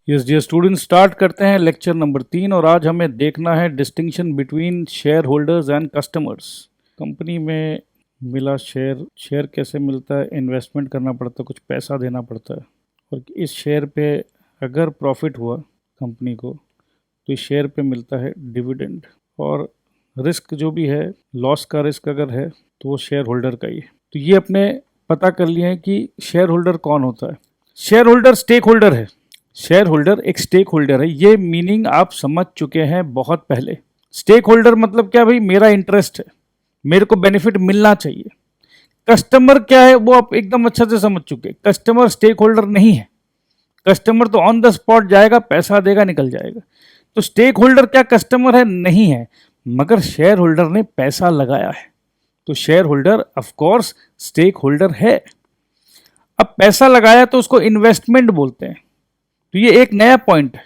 Yes dear student, start करते हैं lecture number 3 और आज हमें देखना है distinction between share holders and customers. Company में मिला शेयर कैसे मिलता है? इन्वेस्टमेंट करना पड़ता है, कुछ पैसा देना पड़ता है और इस शेयर पे अगर प्रॉफिट हुआ कंपनी को तो इस शेयर पे मिलता है डिविडेंड। और रिस्क जो भी है, लॉस का रिस्क अगर है तो वो शेयर होल्डर का ही है। तो ये अपने पता कर लिए हैं कि शेयर होल्डर कौन होता है। शेयर होल्डर स्टेक होल्डर है। शेयर होल्डर एक स्टेक होल्डर है, ये मीनिंग आप समझ चुके हैं बहुत पहले। स्टेक होल्डर मतलब क्या भाई? मेरा इंटरेस्ट है, मेरे को बेनिफिट मिलना चाहिए। कस्टमर क्या है वो आप एकदम अच्छे से समझ चुके। कस्टमर स्टेक होल्डर नहीं है। कस्टमर तो ऑन द स्पॉट जाएगा, पैसा देगा, निकल जाएगा। तो स्टेक होल्डर क्या कस्टमर है? नहीं है। मगर शेयर होल्डर ने पैसा लगाया है तो shareholder of course stakeholder है। अब पैसा लगाया तो उसको इन्वेस्टमेंट बोलते हैं। तो ये एक नया पॉइंट है।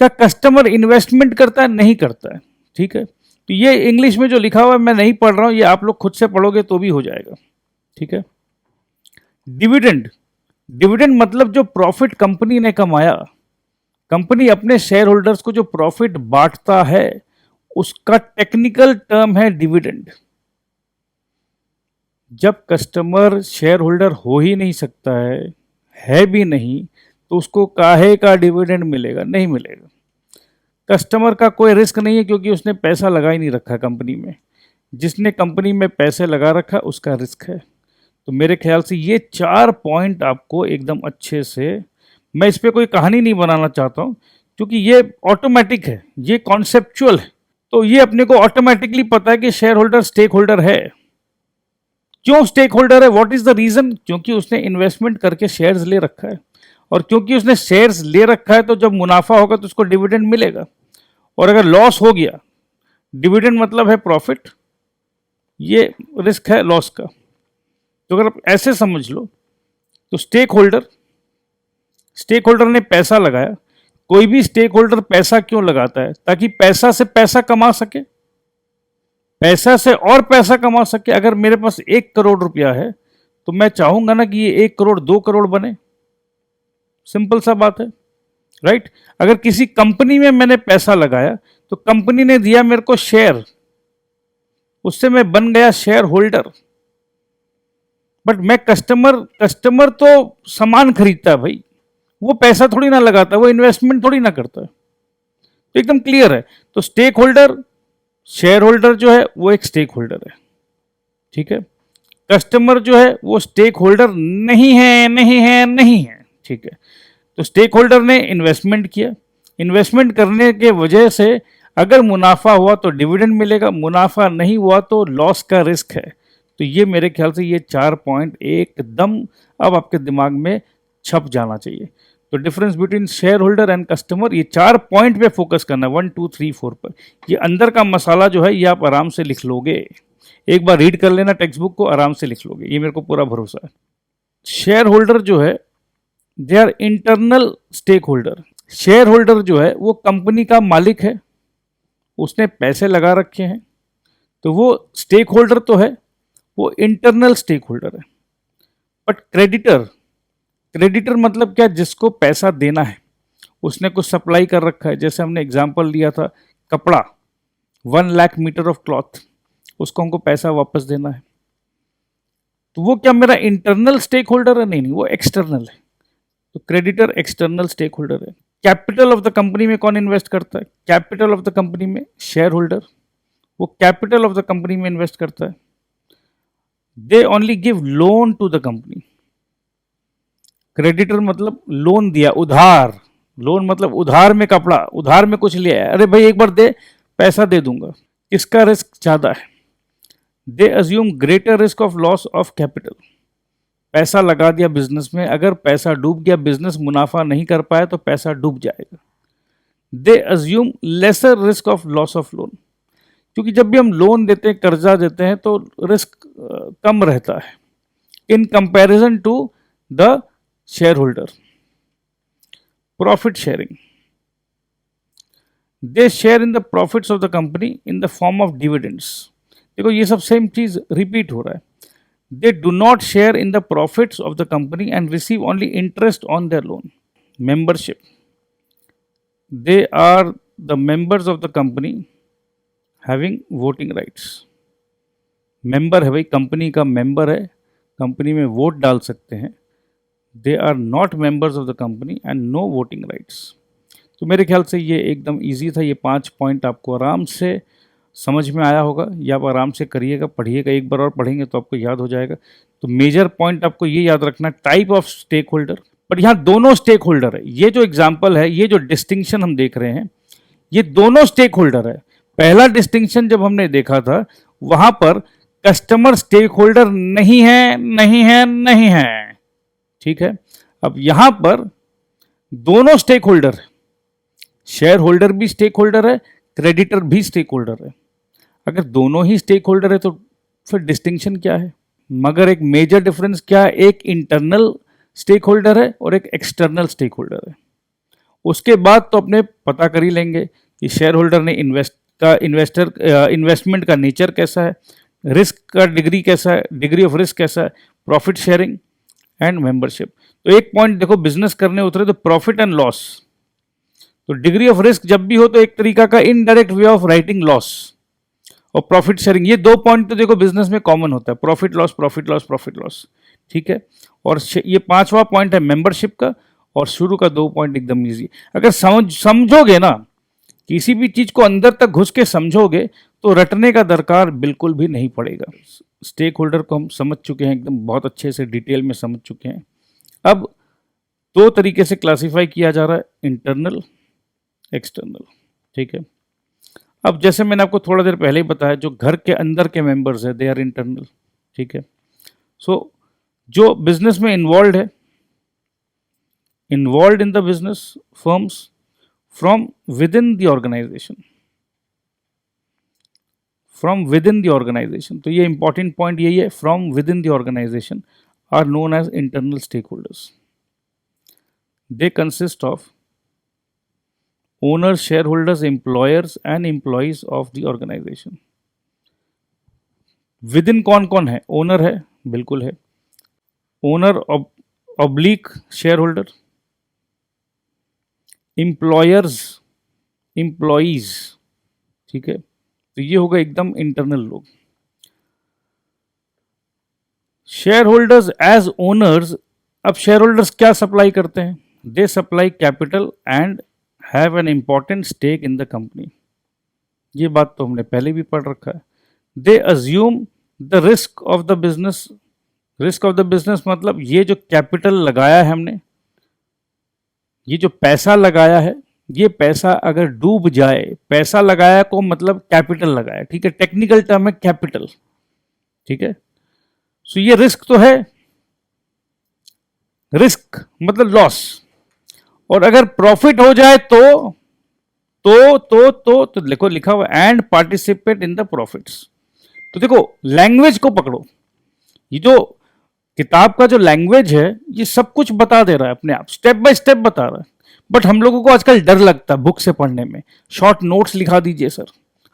क्या कस्टमर इन्वेस्टमेंट करता है? नहीं करता है। ठीक है, तो ये इंग्लिश में जो लिखा हुआ है मैं नहीं पढ़ रहा हूं, ये आप लोग खुद से पढ़ोगे तो भी हो जाएगा। ठीक है। डिविडेंड, डिविडेंड मतलब जो प्रॉफिट कंपनी ने कमाया, कंपनी अपने शेयर होल्डर्स को जो प्रॉफिट बांटता है उसका टेक्निकल टर्म है डिविडेंड। जब कस्टमर शेयर होल्डर हो ही नहीं सकता है भी नहीं, तो उसको काहे का डिविडेंड मिलेगा? नहीं मिलेगा। कस्टमर का कोई रिस्क नहीं है क्योंकि उसने पैसा लगा ही नहीं रखा कंपनी में। जिसने कंपनी में पैसे लगा रखा उसका रिस्क है। तो मेरे ख्याल से ये 4 पॉइंट आपको एकदम अच्छे से, मैं इस पर कोई कहानी नहीं बनाना चाहता हूँ क्योंकि ये ऑटोमेटिक है, ये कॉन्सेप्चुअल है। तो ये अपने को ऑटोमेटिकली पता है कि शेयर होल्डर स्टेक होल्डर है। क्यों स्टेक होल्डर है? What is the reason? क्योंकि उसने इन्वेस्टमेंट करके शेयर्स ले रखा है और क्योंकि उसने शेयर्स ले रखा है तो जब मुनाफा होगा तो उसको डिविडेंड मिलेगा और अगर लॉस हो गया, डिविडेंड मतलब है प्रॉफिट, ये रिस्क है लॉस का। तो अगर आप ऐसे समझ लो तो स्टेक होल्डर ने पैसा लगाया। कोई भी स्टेक होल्डर पैसा क्यों लगाता है? ताकि पैसा से पैसा कमा सके, पैसा से और पैसा कमा सके। अगर मेरे पास 1 करोड़ रुपया है तो मैं चाहूंगा ना कि ये 1 करोड़ 2 करोड़ बने। सिंपल सा बात है, राइट? अगर किसी कंपनी में मैंने पैसा लगाया तो कंपनी ने दिया मेरे को शेयर, उससे मैं बन गया शेयर होल्डर। बट मैं कस्टमर तो सामान खरीदता है भाई, वो पैसा थोड़ी ना लगाता, वो इन्वेस्टमेंट थोड़ी ना करता है। तो एकदम क्लियर है। तो स्टेक होल्डर, शेयर होल्डर जो है वो एक स्टेक होल्डर है। ठीक है। कस्टमर जो है वो स्टेक होल्डर नहीं है, नहीं है, नहीं है। ठीक है। तो स्टेक होल्डर ने इन्वेस्टमेंट किया, इन्वेस्टमेंट करने के वजह से अगर मुनाफा हुआ तो डिविडेंड मिलेगा, मुनाफा नहीं हुआ तो लॉस का रिस्क है। तो ये मेरे ख्याल से ये 4 पॉइंट एकदम अब आपके दिमाग में छप जाना चाहिए। तो difference between share holder and customer, ये 4 पॉइंट पे फोकस करना है, 1 2 3 4 पर। ये अंदर का मसाला जो है ये आप आराम से लिख लोगे। एक बार रीड कर लेना टेक्स्ट बुक को, आराम से लिख लोगे, ये मेरे को पूरा भरोसा है। शेयर होल्डर जो है they are internal stakeholder. Shareholder जो है वो कंपनी का मालिक है, उसने पैसे लगा रखे हैं, तो वो स्टेक होल्डर तो है, वो इंटरनल स्टेक होल्डर है। बट क्रेडिटर, क्रेडिटर मतलब क्या? जिसको पैसा देना है, उसने कुछ सप्लाई कर रखा है। जैसे हमने एग्जांपल लिया था कपड़ा, 1 लाख मीटर ऑफ क्लॉथ, उसको हमको पैसा वापस देना है। तो वो क्या मेरा इंटरनल स्टेक होल्डर है? नहीं, वो एक्सटर्नल है। तो क्रेडिटर एक्सटर्नल स्टेक होल्डर है। कैपिटल ऑफ द कंपनी में कौन इन्वेस्ट करता है? कैपिटल ऑफ द कंपनी में शेयर होल्डर, वो कैपिटल ऑफ द कंपनी में इन्वेस्ट करता है। They only give loan to the company. Creditor मतलब लोन दिया, उधार। लोन मतलब उधार में कपड़ा, उधार में कुछ लिया है, अरे भाई एक बार दे, पैसा दे दूंगा। किसका रिस्क ज्यादा है? They assume greater risk of loss of capital. पैसा लगा दिया बिजनेस में, अगर पैसा डूब गया, बिजनेस मुनाफा नहीं कर पाया तो पैसा डूब जाएगा। They assume lesser risk of loss of loan, क्योंकि जब भी हम लोन देते हैं, कर्जा देते हैं, तो रिस्क कम रहता है in comparison to the share holder. Profit sharing, they share in the profits of the company in the form of dividends. देखो ये सब सेम चीज रिपीट हो रहा है। They do not share in the profits of the company and receive only interest on their loan. membership, they are the members of the company having voting rights. Member है भाई, company का member है, company में vote डाल सकते हैं. They are not members of the company and no voting rights. तो मेरे ख्याल से ये एकदम इजी था. ये 5 पॉइंट आपको आराम से समझ में आया होगा. ये आप आराम से करिएगा, पढ़िएगा, एक बार और पढ़ेंगे तो आपको याद हो जाएगा. तो मेजर पॉइंट आपको ये याद रखना, type of stake holder. But यहाँ दोनों स्टेक होल्डर है. ये जो एग्जाम्पल है, ये जो डिस्टिंक्शन हम देख रहे हैं, ये दोनों स्टेक होल्डर है. पहला डिस्टिंक्शन जब हमने देखा था, वहां पर कस्टमर स्टेक होल्डर नहीं है, नहीं है, नहीं है. ठीक है. अब यहां पर दोनों स्टेक होल्डर है. शेयर होल्डर भी स्टेक होल्डर है, क्रेडिटर भी स्टेक होल्डर है. अगर दोनों ही स्टेक होल्डर है तो फिर डिस्टिंक्शन क्या है? मगर एक मेजर डिफरेंस क्या है? एक इंटरनल स्टेक होल्डर है और एक एक्सटर्नल स्टेक होल्डर है. उसके बाद तो अपने पता कर ही लेंगे कि शेयर होल्डर ने इन्वेस्टमेंट का नेचर कैसा है, रिस्क का डिग्री कैसा है, डिग्री ऑफ रिस्क कैसा है, प्रॉफिट शेयरिंग एंड मेंबरशिप. तो एक पॉइंट देखो, बिजनेस करने उतरे तो प्रॉफिट एंड लॉस. तो डिग्री ऑफ रिस्क जब भी हो तो एक तरीका का indirect way of writing loss. और प्रॉफिट शेयरिंग, ये 2 पॉइंट तो देखो बिजनेस में कॉमन होता है, profit loss, profit loss, profit loss. ठीक है. और ये 5वां पॉइंट है मेंबरशिप का. और शुरू का 2 पॉइंट एकदम इजी. अगर समझोगे ना, किसी भी चीज को अंदर तक घुस के समझोगे तो रटने का दरकार बिल्कुल भी नहीं पड़ेगा. स्टेक होल्डर को हम समझ चुके हैं, एकदम बहुत अच्छे से डिटेल में समझ चुके हैं. अब 2 तरीके से क्लासिफाई किया जा रहा है, इंटरनल, एक्सटर्नल. ठीक है. अब जैसे मैंने आपको थोड़ा देर पहले ही बताया, जो घर के अंदर के मेंबर्स है, दे आर इंटरनल. ठीक है. सो जो बिजनेस में इन्वॉल्व है, involve in the business firms from with in the organization, from with in the organization. तो ये इंपॉर्टेंट पॉइंट यही है, from with in the organization are known as internal stake holders. They consist of owners, shareholders, employers and employees of the organization. विद इन कौन कौन है? Owner है, बिल्कुल है. ओनर ऑब्लिक शेयर होल्डर, एम्प्लॉयर्स, एम्प्लॉइज. ठीक है. तो ये होगा एकदम इंटरनल लोग. Share holders as owners. अब शेयर होल्डर्स क्या सप्लाई करते हैं? They supply capital and have an important stake in the company. ये बात तो हमने पहले भी पढ़ रखा है. They assume the risk of the business. Risk of the business मतलब ये जो कैपिटल लगाया है हमने, ये जो पैसा लगाया है, ये पैसा अगर डूब जाए, पैसा लगाया को मतलब कैपिटल लगाया. ठीक है. टेक्निकल टर्म है कैपिटल. ठीक है. सो ये रिस्क तो है, रिस्क मतलब लॉस. और अगर प्रॉफिट हो जाए तो देखो लिखा हुआ and participate in the profits. तो देखो लैंग्वेज को पकड़ो. ये जो किताब का जो लैंग्वेज है, ये सब कुछ बता दे रहा है अपने आप, स्टेप बाय स्टेप बता रहा है. बट हम लोगों को आजकल डर लगता है बुक से पढ़ने में. शॉर्ट नोट्स लिखा दीजिए सर,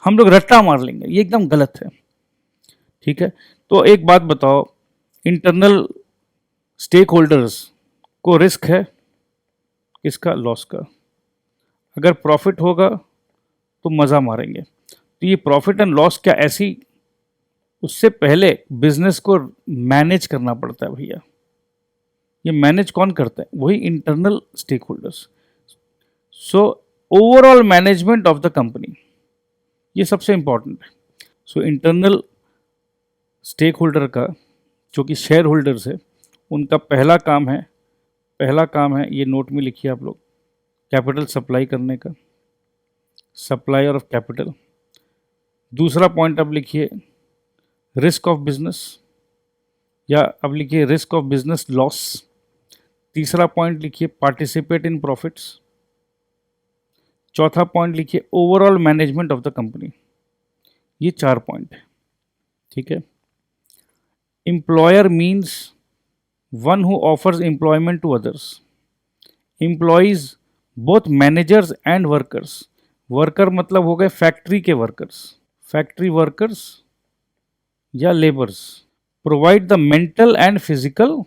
हम लोग रट्टा मार लेंगे. ये एकदम गलत है. ठीक है. तो एक बात बताओ, इंटरनल स्टेक होल्डर्स को रिस्क है किसका? लॉस का. अगर प्रॉफिट होगा तो मज़ा मारेंगे. तो ये प्रॉफिट एंड लॉस क्या ऐसी, उससे पहले बिजनेस को मैनेज करना पड़ता है भैया. ये मैनेज कौन करता है? वही internal stake holders. So overall management of the company, ये सबसे इंपॉर्टेंट है. सो इंटरनल स्टेक होल्डर का, जो कि शेयर होल्डर्स है, उनका पहला काम है, ये नोट में लिखिए आप लोग, कैपिटल सप्लाई करने का, सप्लायर ऑफ कैपिटल. दूसरा पॉइंट अब लिखिए रिस्क ऑफ बिजनेस, या अब लिखिए रिस्क ऑफ बिजनेस लॉस. तीसरा पॉइंट लिखिए पार्टिसिपेट इन प्रॉफिट्स. चौथा पॉइंट लिखिए overall management of the company. ये 4 पॉइंट है. ठीक है. Employer means one who offers employment to others. Employees, both managers and workers. Worker मतलब हो गए फैक्ट्री के वर्कर्स, फैक्ट्री वर्कर्स या labours. Provide the mental and physical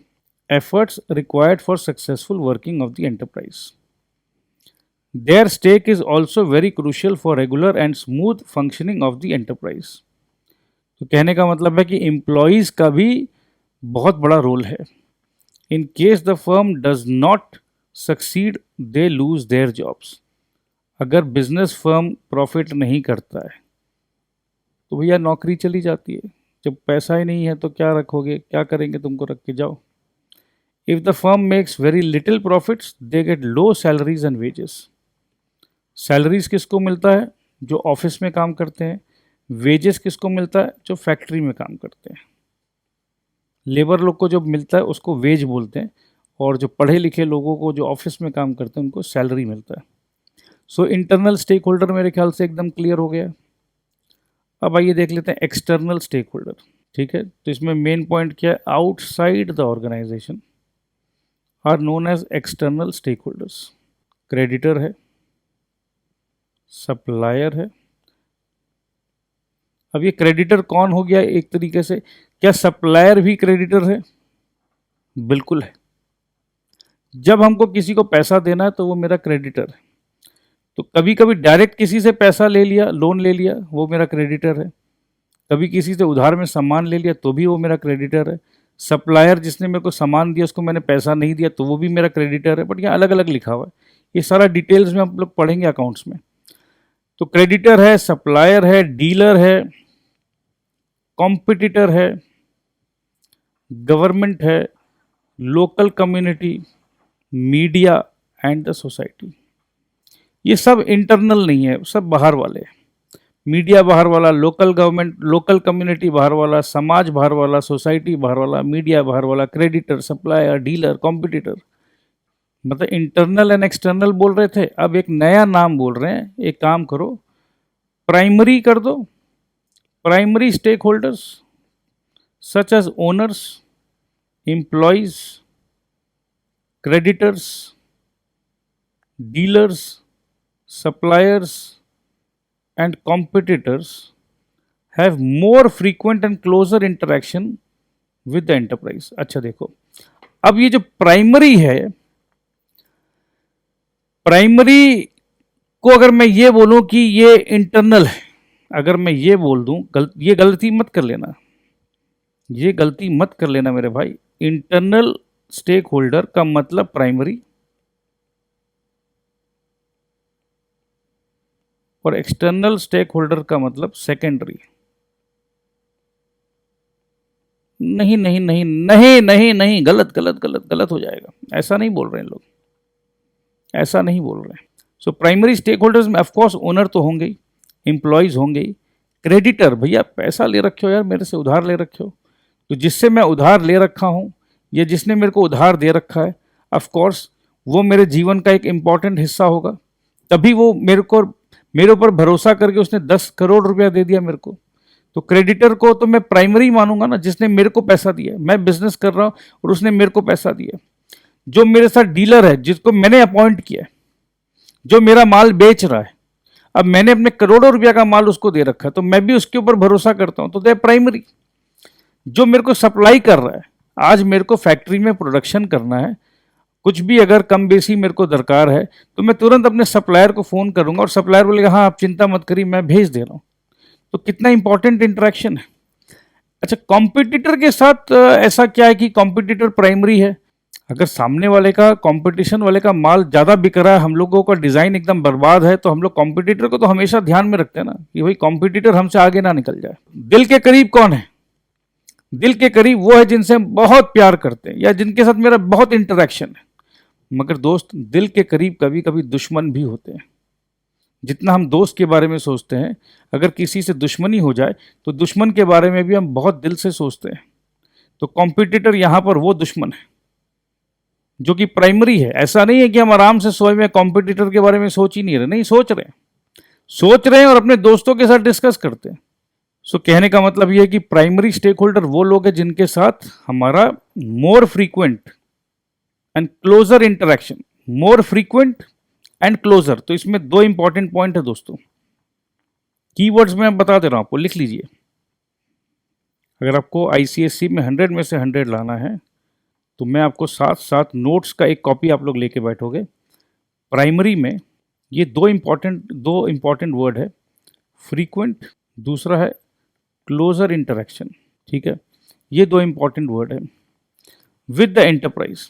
efforts required for successful working of the enterprise. Their stake is also very crucial for regular and smooth functioning of the enterprise. तो कहने का मतलब है कि employees का भी बहुत बड़ा रोल है. In case the firm does not succeed they lose their jobs. अगर बिजनेस फर्म प्रॉफिट नहीं करता है तो भैया नौकरी चली जाती है. जब पैसा ही नहीं है तो क्या रखोगे, क्या करेंगे, तुमको रख के जाओ. If the firm makes very little profits they get low salaries and wages. Salaries किसको मिलता है? जो ऑफिस में काम करते हैं. वेजेस किसको मिलता है? जो फैक्ट्री में काम करते हैं. लेबर लोग को जो मिलता है उसको वेज बोलते हैं, और जो पढ़े लिखे लोगों को जो ऑफिस में काम करते हैं उनको सैलरी मिलता है. सो इंटरनल स्टेक होल्डर मेरे ख्याल से एकदम क्लियर हो गया. अब आइए देख लेते हैं एक्सटर्नल स्टेक होल्डर. ठीक है, तो इसमें मेन पॉइंट क्या है? Outside the organization are known as external stake holders. Creditor है, सप्लायर है. अब ये क्रेडिटर कौन हो गया एक तरीके से? क्या सप्लायर भी क्रेडिटर है? बिल्कुल है. जब हमको किसी को पैसा देना है तो वो मेरा क्रेडिटर है. तो कभी कभी डायरेक्ट किसी से पैसा ले लिया, लोन ले लिया, वो मेरा क्रेडिटर है. कभी किसी से उधार में सामान ले लिया तो भी वो मेरा क्रेडिटर है. सप्लायर जिसने मेरे को सामान दिया उसको मैंने पैसा नहीं दिया तो वो भी मेरा क्रेडिटर है. बट यहाँ अलग अलग लिखा हुआ है. ये सारा डिटेल्स में हम लोग पढ़ेंगे अकाउंट्स में. तो क्रेडिटर है, सप्लायर है, डीलर है, कॉम्पिटिटर है, गवर्नमेंट है, local community, media and the society. ये सब इंटरनल नहीं है, सब बाहर वाले हैं. मीडिया बाहर वाला, लोकल गवर्नमेंट, लोकल कम्युनिटी बाहर वाला, समाज बाहर वाला, सोसाइटी बाहर वाला, मीडिया बाहर वाला, क्रेडिटर, सप्लायर, डीलर, कॉम्पिटिटर. मतलब इंटरनल एंड एक्सटर्नल बोल रहे थे, अब एक नया नाम बोल रहे हैं. एक काम करो, प्राइमरी कर दो. Primary stake holders such as owners, employees, creditors, dealers, suppliers and competitors have more frequent and closer interaction with the enterprise. अच्छा देखो, अब ये जो प्राइमरी है, प्राइमरी को अगर मैं ये बोलूं कि ये इंटरनल है, अगर मैं ये बोल दूं, ये गलती मत कर लेना, ये गलती मत कर लेना मेरे भाई. इंटरनल स्टेक होल्डर का मतलब प्राइमरी, और एक्सटर्नल स्टेक होल्डर का मतलब सेकेंडरी. नहीं नहीं नहीं नहीं नहीं नहीं, गलत गलत गलत गलत हो जाएगा. ऐसा नहीं बोल रहे हैं लोग, ऐसा नहीं बोल रहे हैं. सो प्राइमरी स्टेक होल्डर्स में ऑफकोर्स ओनर तो होंगे ही, एम्प्लॉयज होंगे ही. क्रेडिटर, भैया पैसा ले रखे हो यार, मेरे से उधार ले रखे हो, तो जिससे मैं उधार ले रखा हूँ या जिसने मेरे को उधार दे रखा है, ऑफकोर्स वो मेरे जीवन का एक इम्पॉर्टेंट हिस्सा होगा. तभी वो मेरे ऊपर भरोसा करके उसने 10 करोड़ रुपया दे दिया मेरे को. तो क्रेडिटर को तो मैं प्राइमरी मानूंगा ना, जिसने मेरे को पैसा दिया. मैं बिजनेस कर रहा हूं और उसने मेरे को पैसा दिया. जो मेरे साथ डीलर है, जिसको मैंने अपॉइंट किया है, जो मेरा माल बेच रहा है, अब मैंने अपने करोड़ों रुपया का माल उसको दे रखा है, तो मैं भी उसके ऊपर भरोसा करता हूं, तो दे प्राइमरी. जो मेरे को सप्लाई कर रहा है, आज मेरे को फैक्ट्री में प्रोडक्शन करना है, कुछ भी अगर कम बेसी मेरे को दरकार है तो मैं तुरंत अपने सप्लायर को फ़ोन करूंगा और सप्लायर बोलेगा हाँ आप चिंता मत करिए मैं भेज दे रहा हूँ. तो कितना इंपॉर्टेंट इंटरेक्शन है. अच्छा, कॉम्पिटिटर के साथ ऐसा क्या है कि कॉम्पिटिटर प्राइमरी है? अगर सामने वाले का, कॉम्पिटिशन वाले का माल ज़्यादा बिक रहा है, हम लोगों का डिज़ाइन एकदम बर्बाद है, तो हम लोग कॉम्पिटिटर को तो हमेशा ध्यान में रखते हैं ना कि भाई कॉम्पिटिटर हमसे आगे ना निकल जाए. दिल के करीब कौन है? दिल के करीब वो है जिनसे हम बहुत प्यार करते हैं या जिनके साथ मेरा बहुत इंटरेक्शन है. मगर दोस्त, दिल के करीब कभी कभी दुश्मन भी होते हैं. जितना हम दोस्त के बारे में सोचते हैं, अगर किसी से दुश्मनी हो जाए तो दुश्मन के बारे में भी हम बहुत दिल से सोचते हैं. तो कॉम्पिटिटर यहाँ पर वो दुश्मन है जो कि प्राइमरी है. ऐसा नहीं है कि हम आराम से सोए में कॉम्पिटिटर के बारे में सोच ही नहीं रहे. नहीं, सोच रहे हैं और अपने दोस्तों के साथ डिस्कस करते हैं. सो कहने का मतलब ये है कि प्राइमरी स्टेक होल्डर वो लोग हैं जिनके साथ हमारा more frequent and closer interaction. More frequent and closer, तो इसमें 2 इंपॉर्टेंट पॉइंट है दोस्तों. कीवर्ड्स में बता दे रहा हूं आपको, लिख लीजिए. अगर आपको आईसीएससी में 100 में से 100 लाना है तो मैं आपको साथ साथ नोट्स का एक कॉपी आप लोग लेके बैठोगे। प्राइमरी में ये दो इम्पॉर्टेंट वर्ड है, फ्रीक्वेंट, दूसरा है क्लोजर इंटरेक्शन, ठीक है। ये दो इम्पॉर्टेंट वर्ड है विद द एंटरप्राइज।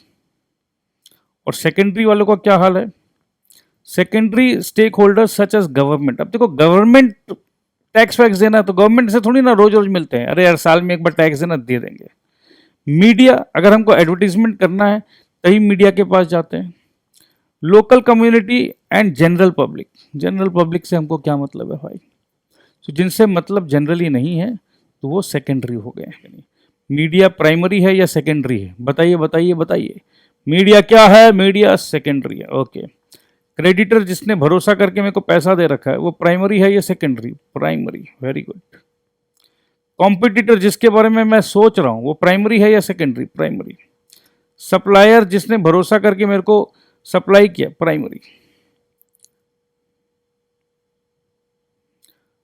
और सेकेंडरी वालों का क्या हाल है? Secondary stake holders such as government. अब देखो, गवर्नमेंट टैक्स वैक्स देना है तो गवर्नमेंट से थोड़ी ना रोज रोज मिलते हैं, अरे यार साल में एक बार टैक्स देना, दे देंगे। मीडिया, अगर हमको एडवर्टीजमेंट करना है तभी मीडिया के पास जाते हैं। Local community and general public से हमको क्या मतलब है भाई? तो जिनसे मतलब जनरली नहीं है तो वो सेकेंडरी हो गए। मीडिया प्राइमरी है या सेकेंडरी है? बताइए बताइए बताइए। मीडिया क्या है? मीडिया सेकेंडरी है। ओके। क्रेडिटर जिसने भरोसा करके मेरे को पैसा दे रखा है वो प्राइमरी है या secondary? Primary. Very good. Competitor जिसके बारे में मैं सोच रहा हूं वो प्राइमरी है या सेकेंडरी? प्राइमरी। सप्लायर जिसने भरोसा करके मेरे को सप्लाई किया, primary.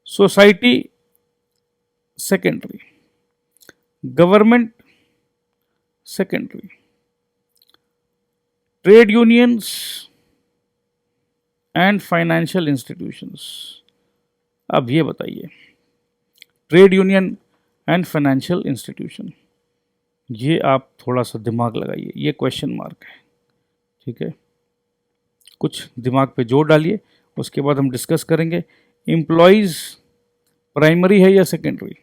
Society secondary, government secondary, trade unions and financial institutions. अब ये बताइए, trade union and financial institution, ये आप थोड़ा सा दिमाग लगाइए, ये क्वेश्चन मार्क है, ठीक है। कुछ दिमाग पे जोर डालिए, उसके बाद हम डिस्कस करेंगे। एम्प्लॉयज प्राइमरी है या सेकेंडरी?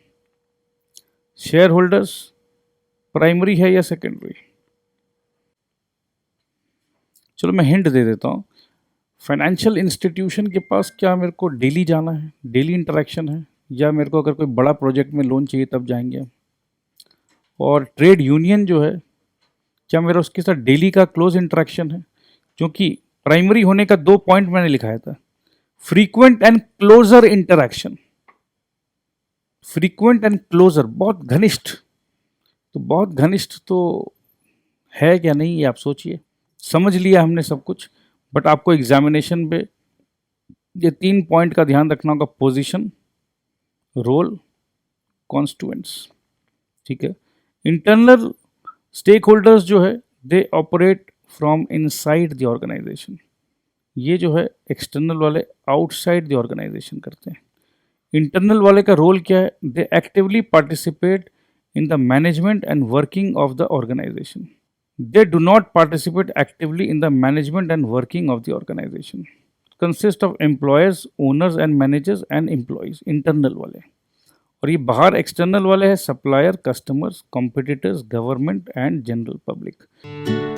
शेयर होल्डर्स प्राइमरी है या सेकेंडरी? चलो मैं हिंट दे देता हूँ। फाइनेंशियल इंस्टीट्यूशन के पास क्या मेरे को डेली जाना है, डेली इंटरेक्शन है, या मेरे को अगर कोई बड़ा प्रोजेक्ट में लोन चाहिए तब जाएंगे हम? और ट्रेड यूनियन जो है, क्या मेरा उसके साथ डेली का क्लोज इंटरेक्शन है? क्योंकि प्राइमरी होने का 2 पॉइंट मैंने लिखाया था, frequent and closer interaction. Frequent and closer, बहुत घनिष्ठ। तो बहुत घनिष्ठ तो है क्या नहीं, ये आप सोचिए। समझ लिया हमने सब कुछ, बट आपको एग्जामिनेशन पे ये 3 पॉइंट का ध्यान रखना होगा, पोजीशन, रोल, कॉन्स्टिट्यूएंट्स, ठीक है। इंटरनल स्टेक होल्डर्स जो है they operate from inside the organization. ये जो है एक्सटर्नल वाले आउटसाइड द ऑर्गेनाइजेशन करते हैं। इंटरनल वाले का रोल क्या है? They actively participate in the management and working of the organisation. They do not participate actively in the management and working of the organisation. Consist of employers, owners and managers and employees, internal वाले। और ये बाहर external वाले हैं, supplier, customers, competitors, government and general public.